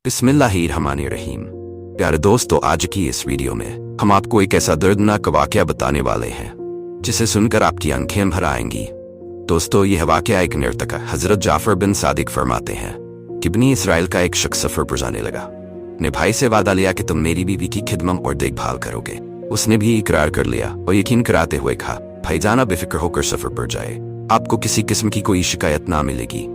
बिस्मिल्लाहिर्रहमानिर्रहीम। प्यारे दोस्तों, आज की इस वीडियो में हम आपको एक ऐसा दर्दनाक वाकया बताने वाले हैं जिसे सुनकर आपकी आंखें भर आएंगी। दोस्तों, यह वाकया एक नर्तक हजरत जाफर बिन सादिक फरमाते हैं कि बनी इसराइल का एक शख्स सफर पर जाने लगा। ने भाई से वादा लिया कि तुम मेरी बीवी की खिदमत और देखभाल करोगे। उसने भी इकरार कर लिया और यकीन कराते हुए कहा, भाईजान बेफिक्र होकर सफर पर जाए, आपको किसी किस्म की कोई शिकायत ना मिलेगी।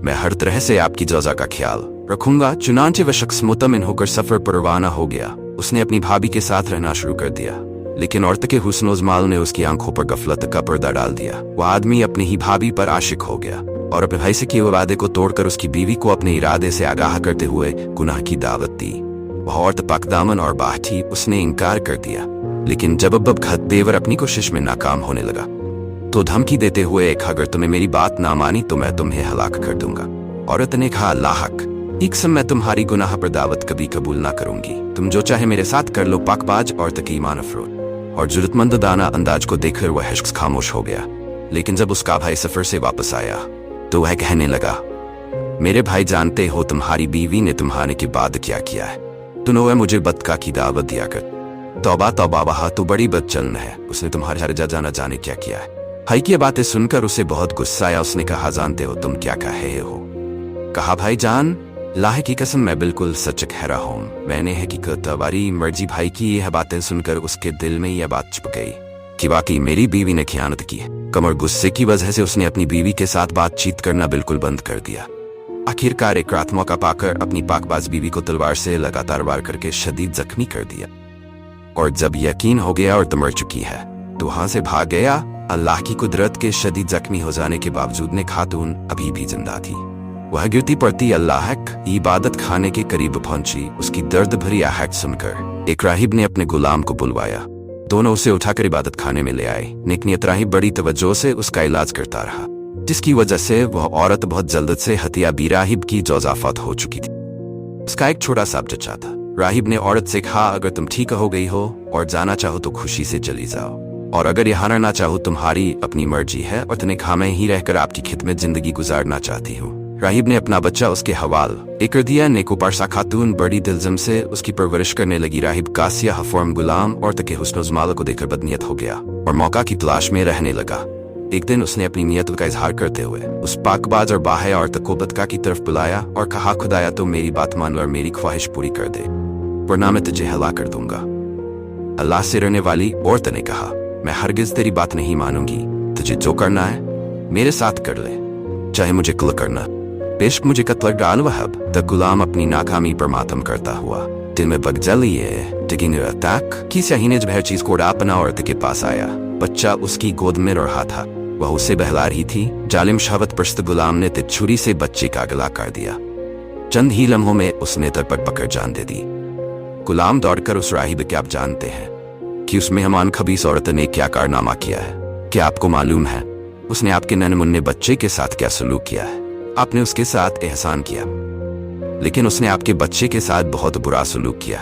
मैं हर तरह से आपकी जज़ा का ख्याल रखूंगा। चुनांचे वह शख्स मुतमिन होकर सफर पर रवाना हो गया। उसने अपनी भाभी के साथ रहना शुरू कर दिया, लेकिन औरत के हुस्न जमाल ने उसकी आंखों पर गफलत का पर्दा डाल दिया। वह आदमी अपनी ही भाभी पर आशिक हो गया और अपने भाई से किए हुए वादे को तोड़कर उसकी बीवी को अपने इरादे से आगाह करते हुए गुनाह की दावत दी। वह औरत पाकदामन और बाह थी। उसने इनकार कर दिया, लेकिन जब अब देवर अपनी कोशिश में नाकाम होने लगा तो धमकी देते हुए कहा, अगर तुम्हें मेरी बात ना मानी तो मैं तुम्हें हलाक कर दूंगा। औरत ने कहा, अल्लाह हक, एक समय मैं तुम्हारी गुनाह पर दावत कभी कबूल ना करूंगी। तुम जो चाहे मेरे साथ कर लो। पाकबाज औरत की ईमान अफरोज और जरूरतमंद दाना अंदाज को देखकर वह शख्स खामोश हो गया। लेकिन जब उसका भाई सफर से वापस आया तो वह कहने लगा, मेरे भाई, जानते हो तुम्हारी बीवी ने तुम्हारे के बाद क्या किया है? तुमने मुझे बदका की दावत दिया कर। तौबा तौबा, वह तो बड़ी बदचलन है। उसने तुम्हारे हर जाना जाने क्या किया है। भाई की बातें सुनकर उसे बहुत गुस्सा आया। उसने कहा, जानते हो तुम क्या कहे हो? कहा, भाई जान, अल्लाह की कसम मैं बिल्कुल सच कह रहा हूँ। मैंने हकीकत वारी मर्जी। भाई की यह बातें सुनकर उसके दिल में यह बात छुप गई कि वाकई मेरी बीवी ने खियानत की है। कमर गुस्से की वजह से उसने अपनी बीवी के साथ बातचीत करना बिल्कुल बंद कर दिया। आखिरकार एक रात मौका पाकर अपनी पाकबाज बीवी को तलवार से लगातार वार करके शदीद जख्मी कर दिया। और जब यकीन हो गया और तो मर चुकी है तो वहां से भाग गया। अल्लाह की कुदरत के शदीद जख्मी हो जाने के बावजूद ने खातून अभी भी जिंदा थी। वह गिरती पड़ती अल्लाह की इबादत खाने के करीब पहुंची। उसकी दर्द भरी आहट सुनकर एक राहिब ने अपने गुलाम को बुलवाया। दोनों उसे उठाकर इबादत खाने में ले आए। नेक राहिब बड़ी तवज्जो से उसका इलाज करता रहा, जिसकी वजह से वह औरत बहुत जल्द से हतिया बी राहिब की जोजाफत हो चुकी थी। उसका एक छोटा सा बच्चा था। राहिब ने औरत से कहा, अगर तुम ठीक हो गई हो और जाना चाहो तो खुशी से चली जाओ, और अगर यहाँ रहना चाहो तुम्हारी अपनी मर्जी है। और तने कहा, मैं ही रहकर आपकी खिदमत जिंदगी गुजारना चाहती हूँ। राहिब ने अपना बच्चा उसके हवाल कर दिया। नेकोपारसा खातून बड़ी दिलजम से उसकी परवरिश करने लगी। राहिब कासिया हफॉर्म गुलाम औरत के हुस्न जमाल को देखकर बदनीयत हो गया और मौका की तलाश में रहने लगा। एक दिन उसने अपनी नियत का इजहार करते हुए उस पाकबाज और बाहे औरत को बदका की तरफ बुलाया और कहा, खुदाया तो मेरी बात मान और मेरी ख्वाहिश पूरी कर दे, वरना मैं तुझे हला कर दूंगा। अल्लाह से डरने वाली औरत ने कहा, मैं हरगिज तेरी बात नहीं मानूंगी। तुझे जो करना है मेरे साथ कर ले, चाहे मुझे कत्ल करना। बेशक मुझे कत्ल डाल। वहब तक गुलाम अपनी नाकामी पर मातम करता हुआ दिल में बग जलिए डिगिंग अटैक की सही ने जब हर चीज को अपना औरत के पास आया। बच्चा उसकी गोद में रो रहा था। वह उसे बहला रही थी। जालिम शहवत परस्त गुलाम ने छुरी से बच्चे का गला काट दिया। चंद ही लम्हों में उसने तरपट पकड़ जान दे दी। गुलाम दौड़कर उस राहिब के, आप जानते हैं कि उस मेहमान खबीस औरत ने क्या कारनामा किया है? क्या आपको मालूम है उसने आपके नन्हे मुन्ने बच्चे के साथ क्या सलूक किया है? आपने उसके साथ एहसान किया, लेकिन उसने आपके बच्चे के साथ बहुत बुरा सलूक किया।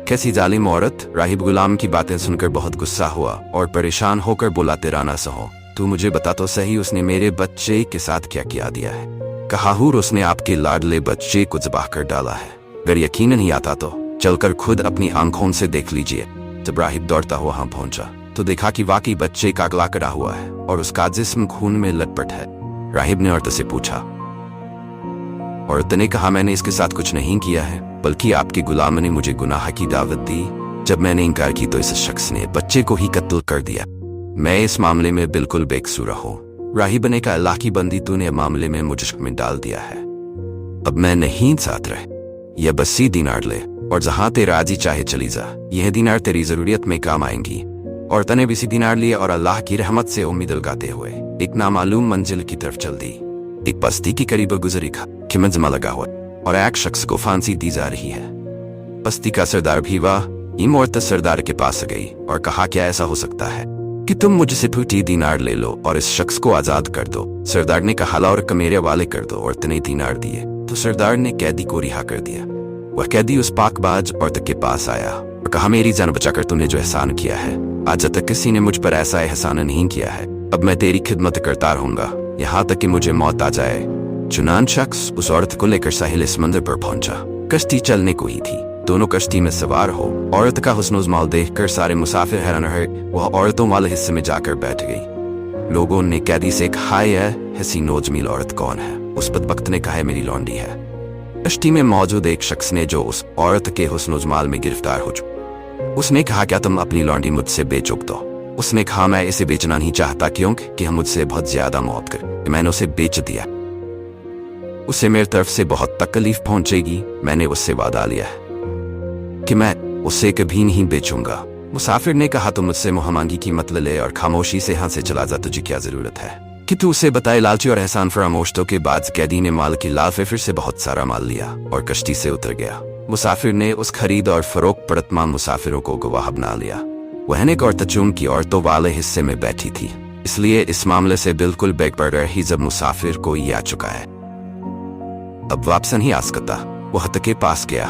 कैसी जालिम औरत! राहिब गुलाम की बातें सुनकर बहुत गुस्सा हुआ और परेशान होकर बोला, तेरा ना सहो, तू मुझे बता तो सही, उसने मेरे बच्चे के साथ क्या किया दिया है? कहा, हूर, उसने आपके लाडले बच्चे को ज़बाह कर डाला है। अगर यकीन नहीं आता तो चलकर खुद अपनी आंखों से देख लीजिए। जब राहिब दौड़ता हुआ वहां पहुंचा तो देखा कि वाकई बच्चे का गला कटा हुआ है और उसका जिस्म खून में लटपट है। राहिब ने औरत से पूछा। औरत ने कहा, मैंने इसके साथ कुछ नहीं किया है, बल्कि आपके गुलाम ने मुझे गुनाह की दावत दी। जब मैंने इनकार की तो इस शख्स ने बच्चे को ही कत्ल कर दिया। मैं इस मामले में बिल्कुल बेकसूर हूँ। राहिब ने कहा, अल्लाह की बंदी, तूने मामले में मुझे शक में डाल दिया है। अब मैं नहीं साथ रह, यह बस्सी दिनार ले और जहां तेरा राजी चाहे चली जा। यह दिनार तेरी जरूरियत में काम आएंगी। औरत ने भी इसी दिनार लिए और अल्लाह की रहमत से उम्मीद लगाते हुए एक नामालूम मंजिल की तरफ चल दी। एक बस्ती की करीब गुजरी कि मंजमा लगा हुआ और एक शख्स को फांसी दी जा रही है। बस्ती का सरदार भी वह औरत सरदार के पास गई और कहा, क्या ऐसा हो सकता है कि तुम मुझसे 50 दिनार ले लो और इस शख्स को आजाद कर दो? सरदार ने कहा, हाला और मेरे वाले कर दो। औरत ने दिनार दिए तो सरदार ने कैदी को रिहा कर दिया। वह कैदी उस पाकबाज औरत के पास आया और कहा, मेरी जान बचाकर तूने जो एहसान किया है, आज तक किसी ने मुझ पर ऐसा एहसान नहीं किया है। अब मैं तेरी खिदमत करता रहूंगा यहाँ तक कि मुझे मौत आ जाए। चुनान शख्स उस औरत को लेकर साहिल समंदर पर पहुंचा। कश्ती चलने को ही थी। दोनों कश्ती में सवार हो औरत का हुस्न जमाल देखकर सारे मुसाफिर हैरान रहे। वह औरतों वाले हिस्से में जाकर बैठ गई। लोगों ने कैदी से कहा, यह हसीनो जमील औरत कौन है? उस बदबख्त ने कहा, मेरी लौंडी है। कश्ती में मौजूद एक शख्स ने जो उस औरत के हुस्न जमाल में गिरफ्तार हो चुका, उसने कहा, क्या तुम अपनी लौंडी मुझसे बेचोग दो? उसने कहा, मैं इसे बेचना नहीं चाहता क्योंकि हम मुझसे बहुत ज्यादा मौत कर मैंने उसे बेच दिया। उसे मेरी तरफ से बहुत तकलीफ पहुंचेगी। मैंने उससे वादा लिया है कि मैं उसे कभी नहीं बेचूंगा। मुसाफिर ने कहा, तो मुझसे मुहमांगी कीमत ले और खामोशी से यहाँ से चला जा, तुझे क्या जरूरत है कि तू उसे बताए? लालची और एहसान फरामोशों के बाद कैदी ने माल की लाल फिर से बहुत सारा माल लिया और कश्ती से उतर गया। मुसाफिर ने उस खरीद और फरोख्त पर तमाम मुसाफिरों को गवाह बना लिया। वह ने गौरतचूम की औरतों वाले हिस्से में बैठी थी, इसलिए इस मामले से बिल्कुल बेखबर ही जब मुसाफिर को ये आ चुका है। अब वापस नहीं आ सकता। वह हद के पास गया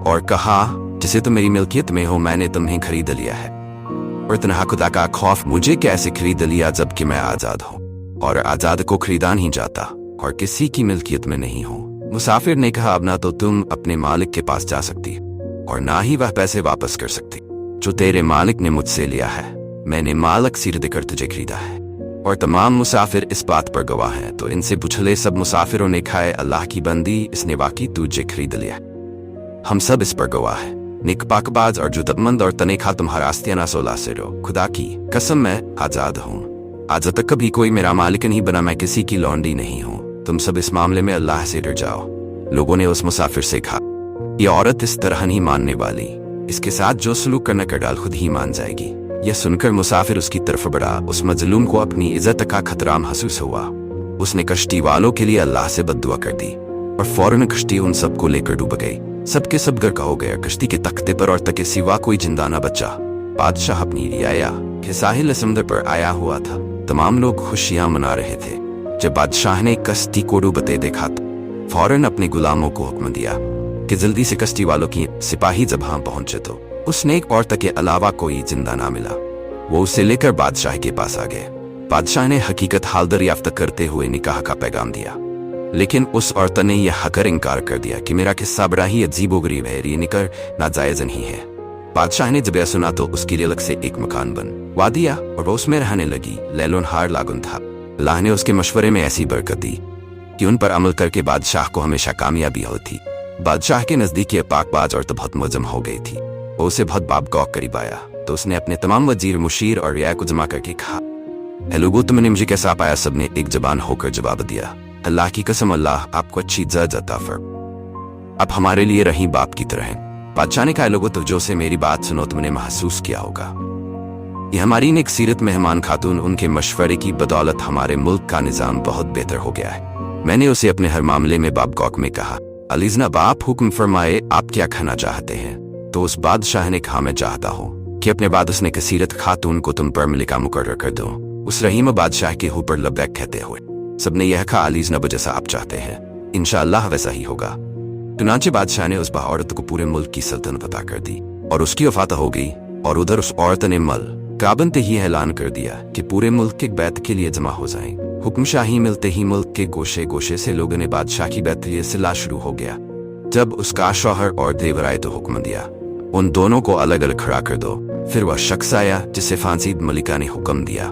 और कहा, जिसे तुम मेरी मिल्कियत में हो, मैंने तुम्हें खरीद लिया है। और तन्हा खुदा का खौफ मुझे कैसे खरीद लिया जबकि मैं आजाद हूँ, और आजाद को खरीदा नहीं जाता और किसी की मिल्कियत में नहीं हूँ। मुसाफिर ने कहा, अब ना तो तुम अपने मालिक के पास जा सकती और ना ही वह पैसे वापस कर सकती जो तेरे मालिक ने मुझसे लिया है। मैंने माल अक्सीर देकर तुझे खरीदा है और तमाम मुसाफिर इस बात पर गवाह हैं। तो इनसे पूछले सब मुसाफिरों ने कहा, अल्लाह की बंदी, इसने वाकई तुझे खरीद लिया। हम सब इस पर गवाह हैं। निक पाकबाज और जुदतमंद और तनेखा तुम्हारा आस्तियाना सोला से रो। खुदा की कसम, मैं आजाद हूँ। आज तक कभी कोई मेरा मालिक नहीं बना। मैं किसी की लौंडी नहीं हूँ। तुम सब इस मामले में अल्लाह से डर जाओ। लोगों ने उस मुसाफिर से कहा, यह औरत इस तरह नहीं मानने वाली। इसके साथ जो सलूक करना कर डाल खुद ही मान जाएगी। यह सुनकर मुसाफिर उसकी तरफ बढ़ा। उस मजलूम को अपनी इज्जत का खतरा महसूस हुआ। उसने कश्ती वालों के लिए अल्लाह से बद्दुआ कर दी और फौरन कश्ती उन सबको लेकर डूब गई। सबके सब गर्क हो गया। कश्ती के तख्ते पर और तक सिवा कोई जिंदा न बचा। बादशाह अपनी रियाया के साहिल समुद्र पर आया हुआ था। तमाम लोग खुशियां मना रहे थे। जब बादशाह ने कश्ती को डूबते देखा तो फौरन अपने गुलामों को हुक्म दिया कि जल्दी से कश्ती वालों की सिपाही जब वहां पहुंचे तो उसने एक औरत के अलावा कोई जिंदा ना मिला। वो उसे लेकर बादशाह के पास आ गए। बादशाह ने हकीकत हाल दरियाफ्त करते हुए निकाह का पैगाम दिया, लेकिन उस औरत ने यह हकर इनकार कर दिया कि मेरा किस्सा बड़ा ही अजीबोगरीब है, ये निकर नाजायज नहीं है। बादशाह ने जब यह सुना तो उसके लिए अलग से एक मकान बनवा दिया और वो उसमें रहने लगी। लैलोन हार लागुन था। अल्लाह ने उसके मशवरे में ऐसी बरकत दी कि उन पर अमल करके बादशाह को हमेशा कामयाबी होती। बादशाह के नजदीक ये पाकबाज और तो बहुत मुजम हो गई थी। वो उसे बहुत बाप गौक करीब आया तो उसने अपने तमाम वजीर, मुशीर और रियाया को जमा करके कहा, ए लोगों, तुमने मुझे कैसा पाया? सबने एक जबान होकर जवाब दिया, अल्लाह की कसम, अल्लाह आपको अच्छी इज्जत अता फरमाए। आप हमारे लिए रही बाप की तरह हैं। बादशाह ने कहा, लोगों तो जो से मेरी बात सुनो, तुमने महसूस किया होगा ये हमारी नेक सीरत मेहमान खातून, उनके मशवरे की बदौलत हमारे मुल्क का निजाम बहुत बेहतर हो गया है। मैंने उसे अपने हर मामले में बाप गौक में कहा, अलीजना बाप हुक्म फरमाए, आप क्या खाना चाहते हैं? तो उस बादशाह ने कहा, मैं चाहता हूँ कि अपने बाद उसने कसीरत खातून को तुम पर मलिका मुकर्रर कर दो। उस रहीम बादशाह के ऊपर लब्बैक कहते हुए सबने यह कहा, अलीजना जैसा आप चाहते हैं इंशाअल्लाह वैसा ही होगा। चुनांचे बादशाह ने उस औरत को पूरे मुल्क की सल्तनत अता कर दी और उसकी वफात हो गई। और उधर उस औरत ने मल काबन ही ऐलान कर दिया कि पूरे मुल्क के बैत के लिए जमा हो जाएं। हुक्मशाही मिलते ही मुल्क के गोशे गोशे से लोगों ने बादशाह की बैत लिए सिला शुरू हो गया। जब उसका शौहर और देवर आए तो हुक्म दिया, उन दोनों को अलग अलग खड़ा कर दो। फिर वह शख्स आया जिसे फांसी मलिका ने हुक्म दिया,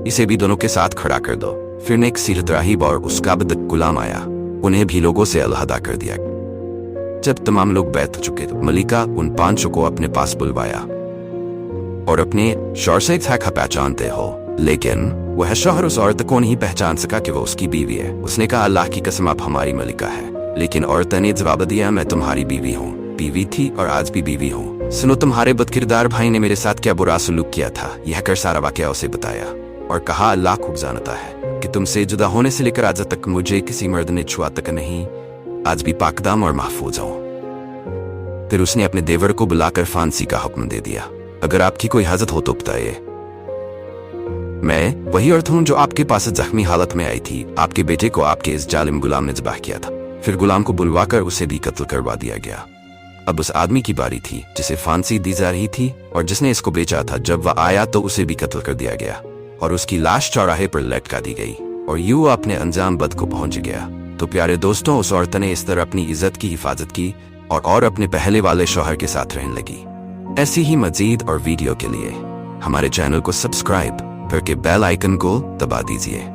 इसे भी दोनों के साथ खड़ा कर दो। फिर नेक सीरत राहिब और उसका बदक गुलाम आया, उन्हें भी लोगों से अलहदा कर दिया। जब तमाम लोग बैठ चुके तो मलिका उन पांचों को अपने पास बुलवाया और अपने शौहर से था पहचानते हो, लेकिन वह शौहर उस औरत को नहीं पहचान सका कि वो उसकी बीवी है। उसने कहा, अल्लाह की कसम, आप हमारी मलिका है। लेकिन औरत ने जवाब दिया, मैं तुम्हारी बीवी हूँ, बीवी थी और आज भी बीवी हूँ। सुनो, तुम्हारे बदकिरदार भाई ने मेरे साथ क्या बुरा सलूक किया था। यह कर सारा वाकया उसे बताया और कहा, अल्लाह खूब जानता है कि तुमसे जुदा होने से लेकर आज तक मुझे किसी मर्द ने छुआ तक नहीं, आज भी पाकदाम और महफूज हूं। फिर उसने अपने देवर को बुलाकर फांसी का हुक्म दे दिया। अगर आपकी कोई हाजत हो तो बताइए, मैं वही औरत हूं जो आपके पास जख्मी हालत में आई थी। आपके बेटे को आपके इस जालिम गुलाम ने ज़बाह किया था। फिर गुलाम को बुलवाकर उसे भी कत्ल करवा दिया गया। अब उस आदमी की बारी थी जिसे फांसी दी जा रही थी और जिसने इसको बेचा था। जब वह आया तो उसे भी कत्ल कर दिया गया और उसकी लाश चौराहे पर लटका दी गई और यूं अपने अंजाम बद को पहुंच गया। تو پیارے دوستوں اس عورت نے اس طرح اپنی عزت کی حفاظت کی اور اپنے پہلے والے شوہر کے ساتھ رہنے لگی۔ ایسی ہی مزید اور ویڈیو کے لیے ہمارے چینل کو سبسکرائب کر کے بیل آئیکن کو دبا دیجیے۔